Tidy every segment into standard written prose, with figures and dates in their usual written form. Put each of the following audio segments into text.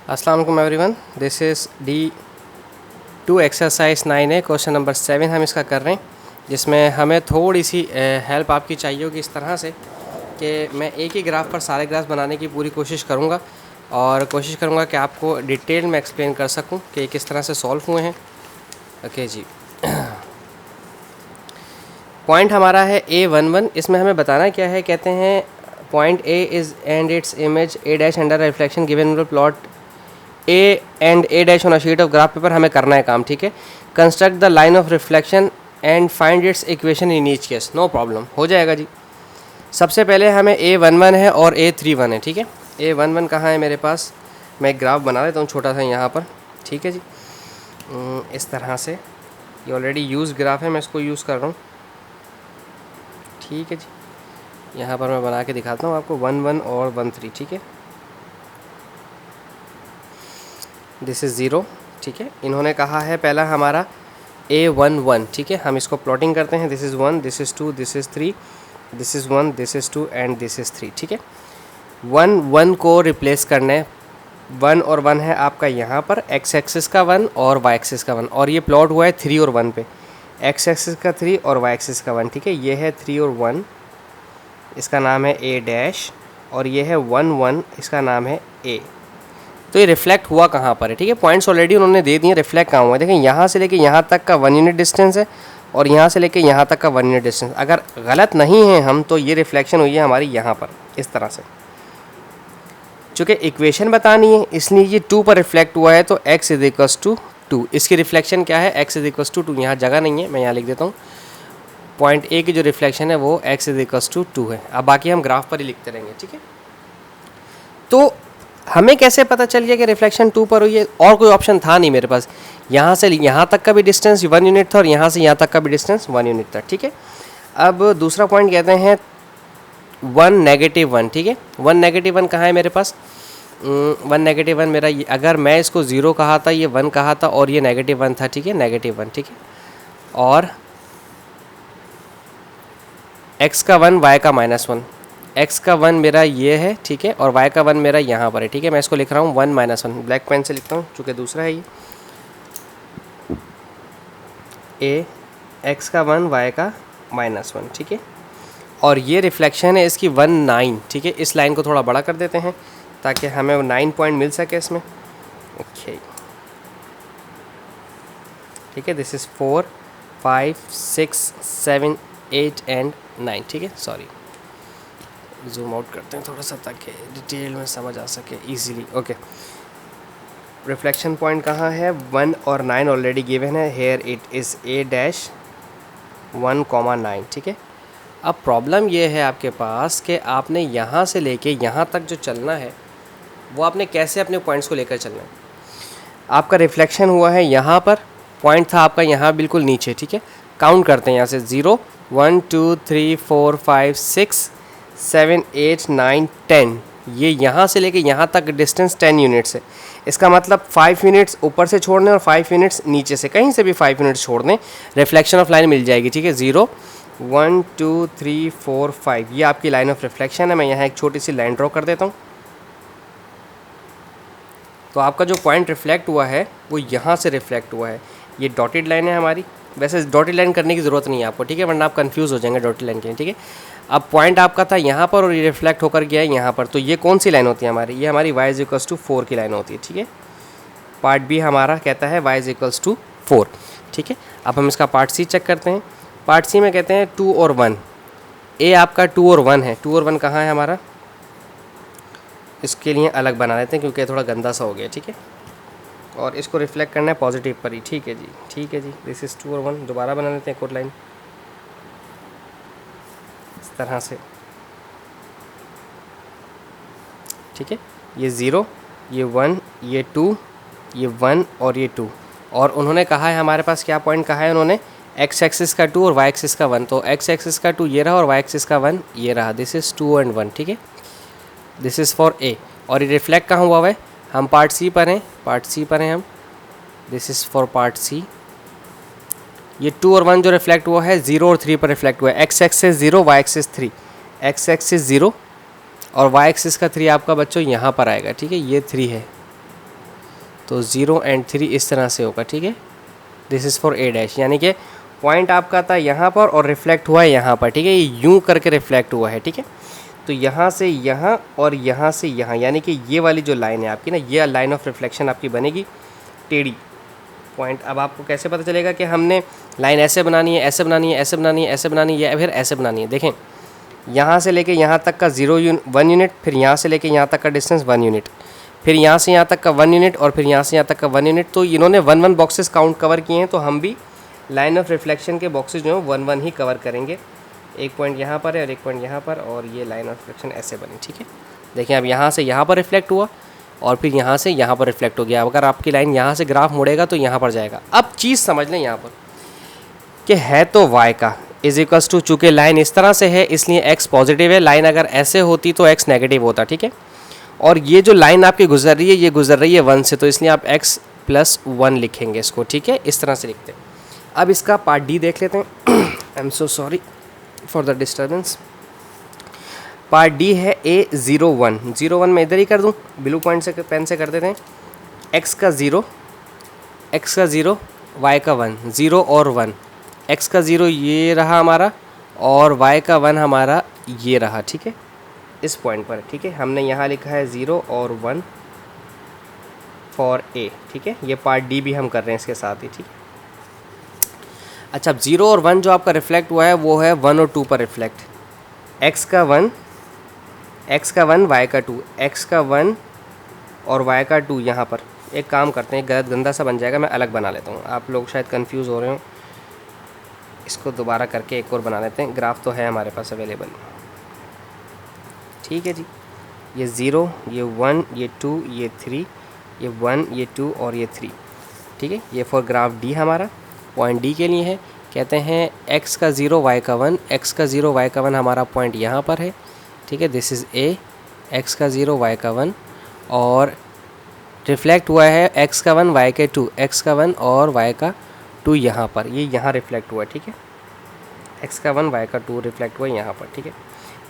अस्सलाम वालेकुम everyone, this is D2 exercise 9 है, क्वेश्चन नंबर 7 हम इसका कर रहे हैं, जिसमें हमें थोड़ी सी हेल्प आपकी चाहिए होगी इस तरह से कि मैं एक ही ग्राफ पर सारे ग्राफ बनाने की पूरी कोशिश करूँगा और कोशिश करूँगा कि आपको डिटेल में एक्सप्लेन कर सकूँ कि किस तरह से सॉल्व हुए हैं। ओके जी, पॉइंट हमारा है A11। इसमें हमें बताना क्या है, कहते हैं point A is and its image A dash under reflection given plot A and A dash on a sheet of graph paper. हमें करना है काम, ठीक है। Construct the line of reflection and find its equation in each case. No problem, हो जाएगा जी। सबसे पहले हमें A11 है और A31 है, ठीक है। A11 कहाँ है मेरे पास, मैं एक ग्राफ बना देता हूँ छोटा सा यहाँ पर, ठीक है जी। इस तरह से ये ऑलरेडी यूज़ ग्राफ है, मैं इसको यूज़ कर रहा हूँ, ठीक है जी। यहाँ पर मैं बना के दिखाता हूँ आपको 11 और 13, ठीक है। दिस इज़ 0, ठीक है। इन्होंने कहा है पहला हमारा A11, ठीक है। हम इसको प्लॉटिंग करते हैं, this is 1, this is 2, this is 3, this is 1, this is 2 and this is 3, ठीक है। 1 1 को रिप्लेस करना है, 1 और 1 है आपका यहाँ पर एक्स एक्सिस का 1 और वाई एक्सिस का 1, और ये प्लॉट हुआ है 3 और 1 पे, एक्स एक्सिस का 3 और वाई एक्सिस का 1, ठीक है। ये है 3 और 1, इसका नाम है A डैश, और ये है 1 1, इसका नाम है A। तो ये रिफ्लेक्ट हुआ कहाँ पर है, ठीक है। पॉइंट्स ऑलरेडी उन्होंने दे दिए, रिफ्लेक्ट कहाँ हुआ है। देखें यहाँ से लेके यहाँ तक का 1 यूनिट डिस्टेंस है और यहाँ से लेके यहाँ तक का 1 यूनिट डिस्टेंस। अगर गलत नहीं है हम, तो ये रिफ्लेक्शन हुई है हमारी यहाँ पर इस तरह से। चूँकि इक्वेशन बतानी है इसलिए ये 2 पर रिफ्लेक्ट हुआ है, तो x इज इक्वल्स टू 2। इसकी रिफ्लेक्शन क्या है, x इज इक्वल्स टू 2। यहाँ जगह नहीं है, मैं यहाँ लिख देता हूँ। पॉइंट A की जो रिफ्लेक्शन है वो x इज इक्वल्स टू 2 है। अब बाकी हम ग्राफ पर ही लिखते रहेंगे, ठीक है। तो हमें कैसे पता चल गया कि रिफ्लेक्शन 2 पर हुई है, और कोई ऑप्शन था नहीं मेरे पास। यहाँ से यहाँ तक का भी डिस्टेंस 1 यूनिट था और यहाँ से यहाँ तक का भी डिस्टेंस 1 यूनिट था, ठीक है। अब दूसरा पॉइंट कहते हैं 1 नेगेटिव 1, ठीक है। 1 नेगेटिव 1 कहाँ है मेरे पास, 1 नेगेटिव 1 मेरा, अगर मैं इसको 0 कहा था, ये 1 कहा था और ये नेगेटिव 1 था, ठीक है, नेगेटिव 1, ठीक है। और x का 1 y का -1, x का 1 मेरा ये है, ठीक है, और y का 1 मेरा यहाँ पर है, ठीक है। मैं इसको लिख रहा हूँ 1 -1, ब्लैक पेन से लिखता हूँ चूँकि दूसरा है ये। x का 1 y का -1, ठीक है। और ये रिफ्लेक्शन है इसकी 1 9, ठीक है। इस लाइन को थोड़ा बड़ा कर देते हैं ताकि हमें 9 पॉइंट मिल सके इसमें, ओके, ठीक है। दिस इज़ 4 5 6 7 8 एंड 9, ठीक है। सॉरी, जूम आउट करते हैं थोड़ा सा ताकि डिटेल में समझ आ सके इजीली, ओके। रिफ्लेक्शन पॉइंट कहाँ है, 1 और 9 ऑलरेडी गिवन है, here it is A dash 1,9, ठीक है। अब प्रॉब्लम ये है आपके पास कि आपने यहाँ से लेके यहाँ तक जो चलना है वो आपने कैसे अपने पॉइंट्स को लेकर चलना है। आपका रिफ्लेक्शन हुआ है यहाँ पर, पॉइंट था आपका यहाँ बिल्कुल नीचे, ठीक है। काउंट करते हैं यहाँ से 0 1 2 3 4 5 6 7 8 9 10, ये यहाँ से लेके यहाँ तक डिस्टेंस 10 यूनिट्स है। इसका मतलब 5 यूनिट्स ऊपर से छोड़ने और 5 यूनिट्स नीचे से, कहीं से भी 5 यूनिट्स छोड़ दें, रिफ्लेक्शन ऑफ लाइन मिल जाएगी, ठीक है। 0 1 2 3 4 5, ये आपकी लाइन ऑफ रिफ्लेक्शन है। मैं यहाँ एक छोटी सी लाइन ड्रॉ कर देता हूँ। तो आपका जो पॉइंट रिफ्लेक्ट हुआ है वो यहाँ से रिफ्लेक्ट हुआ है, ये डॉटेड लाइन है हमारी। वैसे डॉटेड लाइन करने की ज़रूरत नहीं है आपको, ठीक है, वरना आप कंफ्यूज हो जाएंगे डॉटेड लाइन के लिए, ठीक है। अब पॉइंट आपका था यहाँ पर और ये रिफ्लेक्ट होकर गया है यहाँ पर, तो ये कौन सी लाइन होती है हमारी, ये हमारी y इज इक्वल्स टू 4 की लाइन होती है, ठीक है। पार्ट बी हमारा कहता है y इज इक्वल्स टू 4, ठीक है। अब हम इसका पार्ट सी चेक करते हैं। पार्ट सी में कहते हैं 2 और 1, ए आपका 2 और 1 है। 2 और 1 कहाँ है हमारा, इसके लिए अलग बना लेते हैं क्योंकि थोड़ा गंदा सा हो गया, ठीक है। और इसको रिफ्लेक्ट करना है पॉजिटिव पर ही, ठीक है जी, ठीक है जी। दिस इज़ 2 और 1, दोबारा बना लेते हैं कोड लाइन इस तरह से, ठीक है। ये 0, ये 1, ये 2, ये 1 और ये 2, और उन्होंने कहा है हमारे पास क्या पॉइंट कहा है उन्होंने, x एक्सिस का 2 और y एक्सिस का 1, तो x एक्सिस का 2 ये रहा और y एक्सिस का 1 ये रहा। दिस इज़ 2 एंड 1, ठीक है। This is for A। और ये रिफ्लेक्ट कहाँ हुआ है, हम पार्ट सी पर हैं, पार्ट सी पर हैं हम। This is for part C. ये 2 और 1 जो रिफ्लेक्ट हुआ है 0 और 3 पर रिफ्लेक्ट हुआ है। x axis 0, y axis 3, x axis 0 और y एक्सिस का 3 आपका बच्चों यहाँ पर आएगा, ठीक है। ये 3 है, तो 0 एंड 3 इस तरह से होगा, ठीक है। This is for a dash, यानी कि पॉइंट आपका था यहाँ पर और रिफ्लेक्ट हुआ है यहाँ पर, ठीक है। ये यूँ करके रिफ्लेक्ट हुआ है, ठीक है। तो यहाँ से यहाँ और यहाँ से यहाँ, यानी कि ये वाली जो लाइन है आपकी ना, ये लाइन ऑफ रिफ्लेक्शन आपकी बनेगी टेढ़ी पॉइंट। अब आपको कैसे पता चलेगा कि हमने लाइन ऐसे बनानी है, ऐसे बनानी है, ऐसे बनानी है, ऐसे बनानी है, या फिर ऐसे बनानी है। देखें, यहाँ से लेके यहाँ तक का 1 यूनिट, फिर यहाँ से लेके यहाँ तक का डिस्टेंस 1 यूनिट, फिर यहाँ से यहाँ तक का 1 यूनिट, और फिर यहाँ से यहाँ तक का 1 यूनिट। तो इन्होंने 1 बॉक्सेस काउंट कवर किए हैं, तो हम भी लाइन ऑफ रिफ्लेक्शन के बॉक्सेस जो हैं 1 ही कवर करेंगे। एक पॉइंट यहाँ पर है और एक पॉइंट यहाँ पर, और ये लाइन ऑफ रिफ्लेक्शन ऐसे बनी, ठीक है। देखिए, अब यहाँ से यहाँ पर रिफ्लेक्ट हुआ और फिर यहाँ से यहाँ पर रिफ्लेक्ट हो गया। अगर आपकी लाइन यहाँ से ग्राफ मुड़ेगा तो यहाँ पर जाएगा। अब चीज़ समझ लें यहाँ पर कि है तो y का इज इक्वल्स टू, चूँकि लाइन इस तरह से है इसलिए x पॉजिटिव है, लाइन अगर ऐसे होती तो x नेगेटिव होता, ठीक है। और ये जो लाइन आपकी गुजर रही है, ये गुजर रही है 1 से, तो इसलिए आप x + 1 लिखेंगे इसको, ठीक है। इस तरह से लिखते हैं। अब इसका पार्ट डी देख लेते हैं। I am so sorry for the disturbance. Part D है A01। 01 मैं इधर ही कर दूँ, ब्लू पॉइंट से पेन से कर देते हैं। x का 0, y का 1, 0 और 1। x का 0 ये रहा हमारा, और y का 1 हमारा ये रहा, ठीक है, इस पॉइंट पर, ठीक है। हमने यहाँ लिखा है 0 और 1 फॉर a, ठीक है। ये पार्ट डी भी हम कर रहे हैं इसके साथ ही, ठीक है। अच्छा, अब 0 और 1 जो आपका रिफ्लेक्ट हुआ है वो है 1 और 2 पर रिफ्लेक्ट। x का 1, y का 2, x का 1 और y का 2 यहाँ पर। एक काम करते हैं, गलत गंदा सा बन जाएगा, मैं अलग बना लेता हूँ, आप लोग शायद कंफ्यूज हो रहे हो। इसको दोबारा करके एक और बना लेते हैं, ग्राफ तो है हमारे पास अवेलेबल, ठीक है जी। ये 0, ये 1, ये 2, ये 3, ये 1, ये 2 और ये 3, ठीक है। ये फॉर ग्राफ डी हमारा पॉइंट डी के लिए है। कहते हैं x का 0, y का 1, x का 0, y का 1 हमारा पॉइंट यहाँ पर है, ठीक है। दिस इज़ a, x का 0, y का 1, और रिफ्लेक्ट हुआ है x का 1, y के 2, x का 1 और y का 2 यहाँ पर, ये यहाँ रिफ्लेक्ट हुआ है, ठीक है। x का 1, y का 2 रिफ्लेक्ट हुआ यहाँ पर, ठीक है।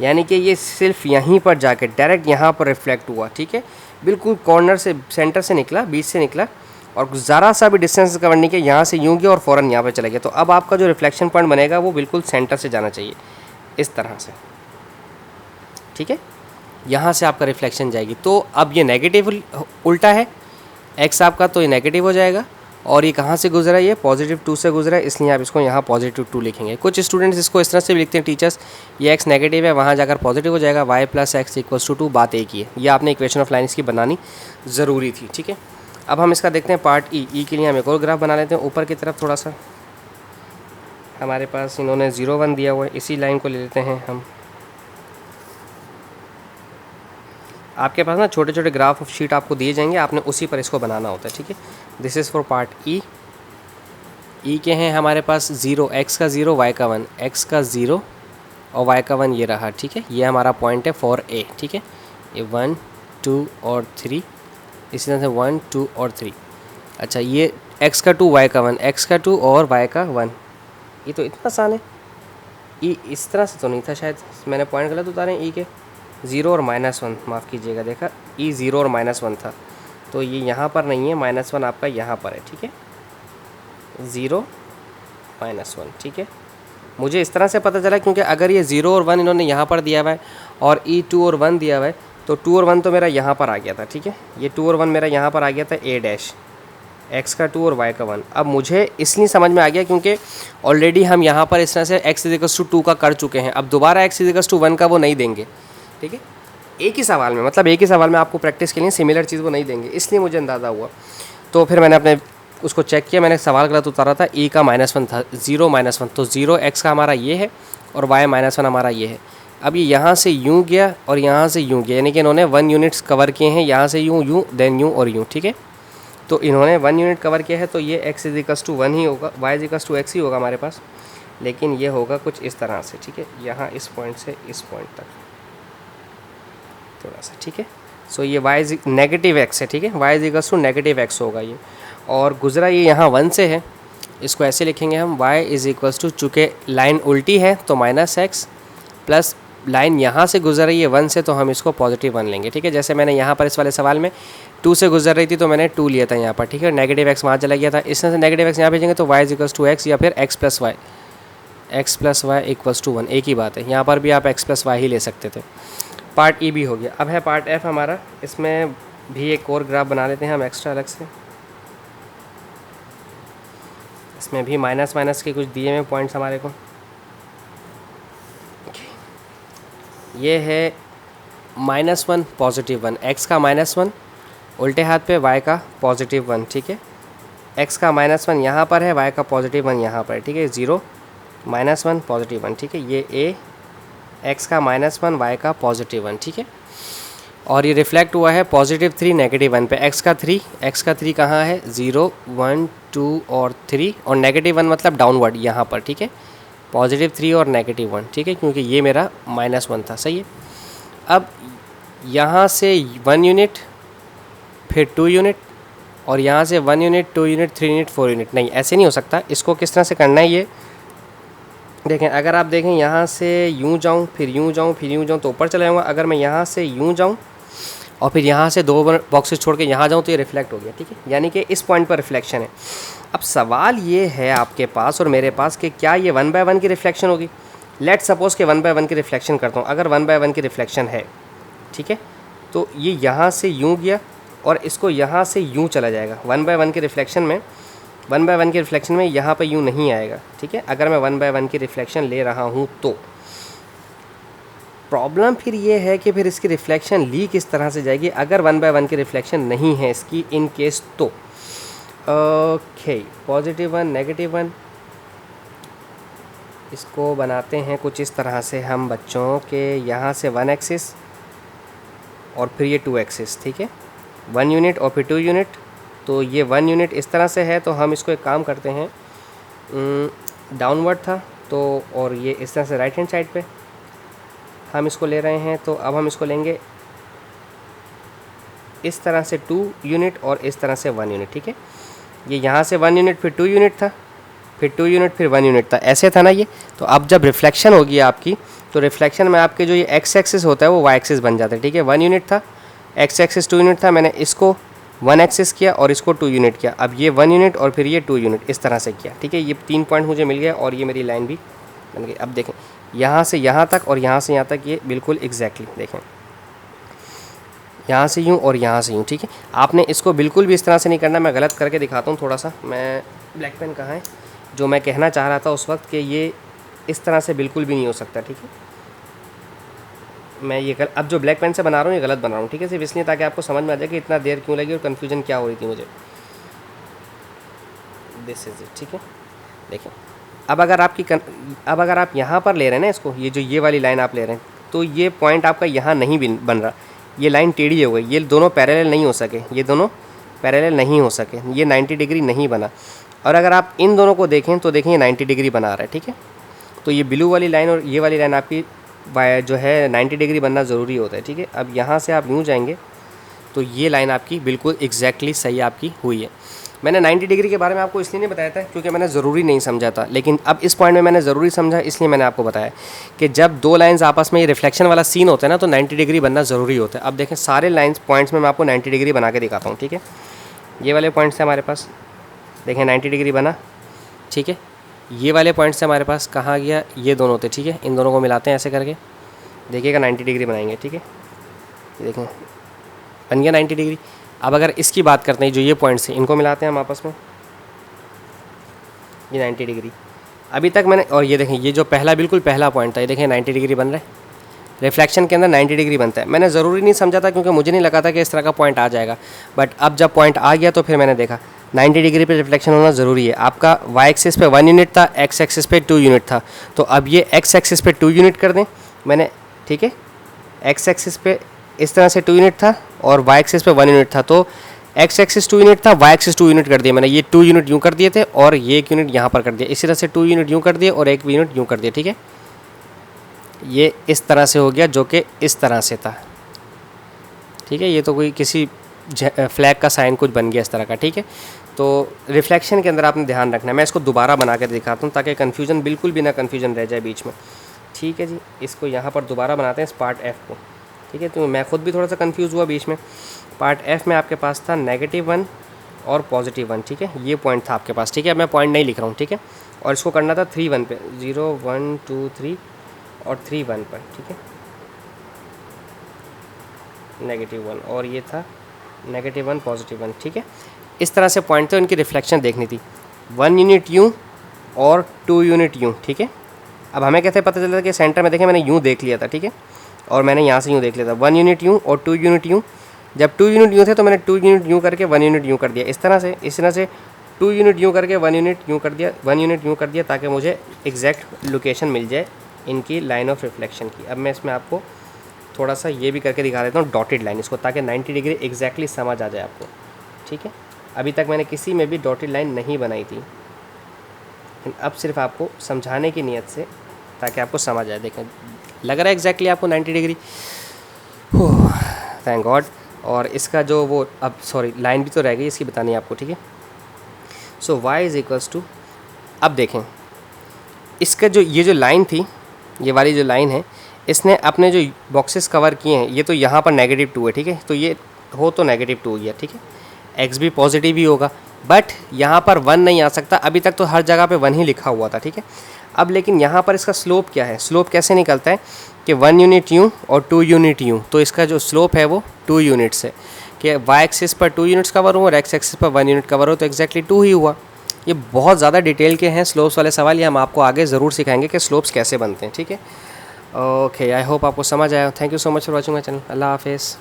यानी कि ये सिर्फ यहीं पर जाके डायरेक्ट यहाँ पर रिफ्लेक्ट हुआ, ठीक है। बिल्कुल कॉर्नर से, सेंटर से निकला, बीच से निकला, और ज़रा सा भी डिस्टेंस कवर नहीं किया, यहाँ से यूँ गया और फ़ौरन यहाँ पर चला गया। तो अब आपका जो रिफ्लेक्शन पॉइंट बनेगा वो बिल्कुल सेंटर से जाना चाहिए, इस तरह से, ठीक है। यहाँ से आपका रिफ्लेक्शन जाएगी। तो अब ये नेगेटिव उल्टा है x आपका, तो ये नेगेटिव हो जाएगा। और ये कहाँ से गुजरा है, ये +2 से गुजरा है, इसलिए आप इसको यहाँ +2 लिखेंगे। कुछ स्टूडेंट्स इसको इस तरह से भी लिखते हैं, टीचर्स ये x नेगेटिव है, वहाँ जाकर पॉजिटिव हो जाएगा, y + x = 2, बात एक ही है। ये आपने इक्वेशन ऑफ लाइन इसकी बनानी ज़रूरी थी, ठीक है। अब हम इसका देखते हैं पार्ट ई के लिए हम एक और ग्राफ बना लेते हैं। ऊपर की तरफ थोड़ा सा हमारे पास इन्होंने 0, 1 दिया हुआ है, इसी लाइन को ले लेते हैं हम। आपके पास ना छोटे छोटे ग्राफ ऑफ शीट आपको दिए जाएंगे, आपने उसी पर इसको बनाना होता है, ठीक है। दिस इज़ फॉर पार्ट ई के हैं हमारे पास 0, x का 0, y का 1, x का 0 और y का 1 ये रहा, ठीक है। ये हमारा पॉइंट है फॉर ए, ठीक है। ये 1, 2 और 3, इसी तरह से 1, 2 और 3। अच्छा, ये x का 2, y का 1, x का 2 और y का 1, ये तो इतना आसान है। ई इस तरह से तो नहीं था, शायद मैंने पॉइंट गलत उतारे ई के, 0 और -1, माफ़ कीजिएगा, देखा ई 0 और -1 था, तो ये यहाँ पर नहीं है, -1 आपका यहाँ पर है, ठीक है। 0 -1, ठीक है। मुझे इस तरह से पता चला क्योंकि अगर ये 0 और 1 इन्होंने यहाँ पर दिया हुआ है और ई 2 और 1 दिया हुआ है, तो 2 और 1 तो मेरा यहाँ पर आ गया था, ठीक है। ये 2 और 1 मेरा यहाँ पर आ गया था a डैश, x का 2 और y का 1। अब मुझे इसलिए समझ में आ गया क्योंकि ऑलरेडी हम यहाँ पर इस तरह से x = 2 का कर चुके हैं। अब दोबारा x = 1 का वो नहीं देंगे, ठीक है। एक ही सवाल में, मतलब एक ही सवाल में आपको प्रैक्टिस के लिए सिमिलर चीज़ वो नहीं देंगे, इसलिए मुझे अंदाज़ा हुआ। तो फिर मैंने अपने उसको चेक किया, मैंने सवाल गलत उतारा था, e का -1 था, 0 -1, तो 0 x का हमारा ये है और y -1 हमारा ये है। अब ये यहाँ से यूँ गया और यहाँ से यूँ गया, यानी कि इन्होंने 1 यूनिट्स कवर किए हैं, यहाँ से यूँ यूँ देन यूँ और यूँ, ठीक है। तो इन्होंने 1 यूनिट कवर किया है, तो ये x = 1 ही होगा, y = x ही होगा हमारे पास, लेकिन ये होगा कुछ इस तरह से, ठीक है। यहाँ इस पॉइंट से इस पॉइंट तक थोड़ा सा, ठीक है। सो ये y -x है, ठीक है, y = -x होगा ये, और गुजरा ये यहाँ 1 से है, इसको ऐसे लिखेंगे हम, y = चूँकि लाइन उल्टी है तो -x प्लस लाइन यहाँ से गुजर रही है 1 से, तो हम इसको पॉजिटिव 1 लेंगे, ठीक है। जैसे मैंने यहाँ पर इस वाले सवाल में 2 से गुजर रही थी तो मैंने 2 लिया था यहाँ पर, ठीक है। नेगेटिव x वहाँ चला गया था, इस तरह से नेगेटिव x यहाँ भेजेंगे तो y इक्वल्स टू x या फिर x plus Y equals to 1, एक ही बात है। यहाँ पर भी आप x प्लस वाई ही ले सकते थे। पार्ट ई भी हो गया। अब है पार्ट एफ हमारा, इसमें भी एक और ग्राफ बना लेते हैं हम एक्स्ट्रा अलग से। इसमें भी माइनस माइनस के कुछ दिए हुए पॉइंट्स हमारे को। ये है -1 पॉजिटिव 1, x का -1 उल्टे हाथ पे, y का पॉजिटिव 1, ठीक है। x का -1 यहाँ पर है, y का पॉजिटिव 1 यहाँ पर, ठीक है। 0 -1 पॉजिटिव 1, ठीक है। ये a, x का -1 y का पॉजिटिव 1, ठीक है। और ये रिफ्लेक्ट हुआ है पॉजिटिव 3 नेगेटिव 1 पे। x का 3 कहाँ है, 0 1 2 और 3, और नेगेटिव 1 मतलब डाउनवर्ड यहाँ पर, ठीक है। पॉजिटिव 3 और नेगेटिव 1, ठीक है, क्योंकि ये मेरा -1 था, सही है। अब यहाँ से 1 यूनिट, फिर 2 यूनिट, और यहाँ से 1 यूनिट 2 यूनिट 3 यूनिट 4 यूनिट, नहीं ऐसे नहीं हो सकता। इसको किस तरह से करना है ये देखें। अगर आप देखें यहाँ से यूँ जाऊँ, फिर यूँ जाऊँ, फिर यूँ जाऊँ तो ऊपर चला जाऊँगा। अगर मैं यहाँ से यूँ जाऊँ और फिर यहाँ से 2 बॉक्सेस छोड़ के यहाँ जाऊँ तो ये रिफ्लेक्ट हो गया, ठीक है। यानी कि इस पॉइंट पर रिफ्लेक्शन है। अब सवाल ये है आपके पास और मेरे पास कि क्या ये 1 बाय 1 की रिफ्लेक्शन होगी। लेट सपोज़ कि 1 बाय 1 की रिफ्लेक्शन करता हूँ। अगर 1 बाय 1 की रिफ्लेक्शन है, ठीक है, तो ये यहाँ से यूँ गया और इसको यहाँ से यूँ चला जाएगा। 1 बाय 1 की रिफ्लेक्शन में, 1 बाय 1 की रिफ्लेक्शन में यहाँ पर यूँ नहीं आएगा, ठीक है। अगर मैं 1 बाय 1 की रिफ्लेक्शन ले रहा हूँ तो प्रॉब्लम फिर ये है कि फिर इसकी रिफ्लेक्शन ली किस तरह से जाएगी अगर 1 बाय 1 की रिफ्लेक्शन नहीं है इसकी, इन केस तो। ओके, पॉजिटिव 1 नेगेटिव 1, इसको बनाते हैं कुछ इस तरह से हम बच्चों के, यहाँ से 1 एक्सिस और फिर ये 2 एक्सिस, ठीक है। 1 यूनिट और फिर 2 यूनिट, तो ये 1 यूनिट इस तरह से है, तो हम इसको एक काम करते हैं, डाउनवर्ड था तो, और ये इस तरह से राइट हैंड साइड पे हम इसको ले रहे हैं। तो अब हम इसको लेंगे इस तरह से 2 यूनिट और इस तरह से 1 यूनिट, ठीक है। ये यहाँ से 1 यूनिट फिर 2 यूनिट था, फिर 2 यूनिट फिर 1 यूनिट था, ऐसे था ना ये। तो अब जब रिफ्लेक्शन होगी आपकी, तो रिफ्लेक्शन में आपके जो ये एक्स एक्सिस होता है वो वाई एक्सिस बन जाता है, ठीक है। 1 यूनिट था, एक्स एक्सिस 2 यूनिट था, मैंने इसको 1 एक्सिस किया और इसको 2 यूनिट किया। अब ये 1 यूनिट और फिर ये 2 यूनिट इस तरह से किया, ठीक है। ये 3 पॉइंट मुझे मिल गया और ये मेरी लाइन भी बन गई। अब देखें यहाँ से यहाँ तक और यहाँ से यहाँ तक, ये बिल्कुल एग्जैक्टली देखें, यहाँ से यूँ और यहाँ से यूँ, ठीक है। आपने इसको बिल्कुल भी इस तरह से नहीं करना। मैं गलत करके दिखाता हूँ थोड़ा सा। मैं ब्लैक पेन कहाँ है, जो मैं कहना चाह रहा था उस वक्त कि ये इस तरह से बिल्कुल भी नहीं हो सकता, ठीक है। मैं ये अब जो ब्लैक पेन से बना रहा हूँ ये गलत बना रहा हूँ, ठीक है, सिर्फ इसलिए ताकि आपको समझ में आ जाए कि इतना देर क्यों लगी और कन्फ्यूजन क्या हो रही थी मुझे। दिस इज़ इट, ठीक है। देखें अब अगर आप यहाँ पर ले रहे हैं ना इसको, ये जो ये वाली लाइन आप ले रहे हैं, तो ये पॉइंट आपका यहाँ नहीं बन रहा, ये लाइन टेढ़ी हो गई, ये दोनों पैरेलल नहीं हो सके, ये दोनों पैरेलल नहीं हो सके, ये 90 डिग्री नहीं बना। और अगर आप इन दोनों को देखें तो देखें ये 90 डिग्री बना रहा है, ठीक है। तो ये ब्लू वाली लाइन और ये वाली लाइन आपकी जो है 90 डिग्री बनना ज़रूरी होता है, ठीक है। अब यहाँ से आप यूँ जाएंगे तो ये लाइन आपकी बिल्कुल एग्जैक्टली सही आपकी हुई है। मैंने 90 डिग्री के बारे में आपको इसलिए नहीं बताया था क्योंकि मैंने ज़रूरी नहीं समझा था, लेकिन अब इस पॉइंट में मैंने ज़रूरी समझा, इसलिए मैंने आपको बताया कि जब 2 लाइंस आपस में ये रिफ्लेक्शन वाला सीन होता है ना, तो 90 डिग्री बनना ज़रूरी होता है। अब देखें सारे लाइंस पॉइंट्स में मैं आपको 90 डिग्री बना के दिखाता हूँ, ठीक है। ये वाले पॉइंट्स हैं हमारे पास, देखें 90 डिग्री बना, ठीक है। ये वाले पॉइंट्स से हमारे पास कहाँ गया, ये दोनों थे, ठीक है। इन दोनों को मिलाते हैं ऐसे करके, देखिएगा 90 डिग्री बनाएंगे, ठीक है। देखें बन गया 90 डिग्री। अब अगर इसकी बात करते हैं, जो ये पॉइंट्स हैं इनको मिलाते हैं हम आपस में, ये 90 डिग्री अभी तक मैंने, और ये देखें ये जो पहला बिल्कुल पहला पॉइंट था, ये देखें 90 डिग्री बन रहा है। रिफ्लेक्शन के अंदर 90 डिग्री बनता है। मैंने ज़रूरी नहीं समझा था क्योंकि मुझे नहीं लगा था कि इस तरह का पॉइंट आ जाएगा, बट अब जब पॉइंट आ गया तो फिर मैंने देखा 90 डिग्री पे रिफ्लेक्शन होना ज़रूरी है। आपका वाई एक्सिस पे 1 यूनिट था, एक्स एक्सिस पे 2 यूनिट था, तो अब ये एक्स एक्सिस पे 2 यूनिट कर दें मैंने, ठीक है। एक्स एक्सिस पे इस तरह से 2 यूनिट था और वाई एक्सिस पे 1 यूनिट था, तो एक्स एक्सिस 2 यूनिट था, वाई एक्सिस 2 यूनिट कर दिया मैंने। ये 2 यूनिट यूँ कर दिए थे और ये 1 यूनिट यहाँ पर कर दिया। इसी तरह से 2 यूनिट यूँ कर दिए और 1 यूनिट यूँ कर दिया, ठीक है। ये इस तरह से हो गया जो कि इस तरह से था, ठीक है। ये तो कोई किसी फ्लैग का साइन कुछ बन गया इस तरह का, ठीक है। तो रिफ्लेक्शन के अंदर आपने ध्यान रखना है। मैं इसको दोबारा बना कर दिखाता हूँ ताकि कन्फ्यूजन बिल्कुल भी ना कन्फ्यूजन रह जाए बीच में, ठीक है जी, इसको यहाँ पर दोबारा बनाते हैं इस पार्ट एफ़ को, ठीक है। तो मैं खुद भी थोड़ा सा कंफ्यूज हुआ बीच में। पार्ट एफ़ में आपके पास था -1 और +1, ठीक है, ये पॉइंट था आपके पास, ठीक है। अब मैं पॉइंट नहीं लिख रहा हूँ, ठीक है। और इसको करना था 3 1 पे, 0 1 2 3 और 3 1 पर, ठीक है, -1 और ये था -1 +1, ठीक है। इस तरह से पॉइंट थे, इनकी रिफ्लेक्शन देखनी थी, 1 यूनिट यूँ और 2 यूनिट यूँ, ठीक है। अब हमें कैसे पता चलता कि सेंटर में देखें मैंने यूँ देख लिया था, ठीक है, और मैंने यहाँ से यूँ देख लिया था, 1 यूनिट यूँ और 2 यूनिट यूँ। जब 2 यूनिट यूँ थे तो मैंने 2 यूनिट यूँ करके 1 यूनिट यूँ कर दिया, इस तरह से 2 यूनिट यूँ करके 1 यूनिट यूँ कर दिया, 1 यूनिट यूँ कर दिया, ताकि मुझे एग्जैक्ट लोकेशन मिल जाए इनकी लाइन ऑफ रिफ्लेक्शन की। अब मैं इसमें आपको थोड़ा सा ये भी करके दिखा देता हूँ डॉटेड लाइन इसको, ताकि 90 डिग्री एग्जैक्टली समझ आ जाए आपको, ठीक है। अभी तक मैंने किसी में भी डॉटेड लाइन नहीं बनाई थी, लेकिन अब सिर्फ आपको समझाने की नीयत से, ताकि आपको समझ आए। देखें लग रहा है एग्जैक्टली आपको 90 डिग्री, थैंक गॉड। और इसका जो वो, अब सॉरी लाइन भी तो रह गई इसकी बतानी है आपको, ठीक है। सो y इज़ इक्वल्स टू, अब देखें इसका जो ये जो लाइन थी, ये वाली जो लाइन है, इसने अपने जो बॉक्सेस कवर किए हैं, ये तो यहाँ पर -2 है, ठीक है, तो ये हो तो -2 हो गया, ठीक है। x भी पॉजिटिव ही होगा, बट यहाँ पर 1 नहीं आ सकता, अभी तक तो हर जगह पे 1 ही लिखा हुआ था, ठीक है। अब लेकिन यहाँ पर इसका स्लोप क्या है, स्लोप कैसे निकलता है कि 1 यूनिट यूँ और 2 यूनिट यूँ, तो इसका जो स्लोप है वो 2 यूनिट्स है, कि y एक्सिस पर 2 यूनिट्स कवर हो और x एक्सिस पर 1 यूनिट कवर हो, तो एक्जैक्टली 2 ही हुआ। ये बहुत ज़्यादा डिटेल के हैं स्लोप्स वाले सवाल, ये हम आपको आगे ज़रूर सिखाएंगे कि स्लोप्स कैसे बनते हैं, ठीक है। ओके, आई होप आपको समझ आया। Thank you so much for watching my channel. Allah हाफिज़।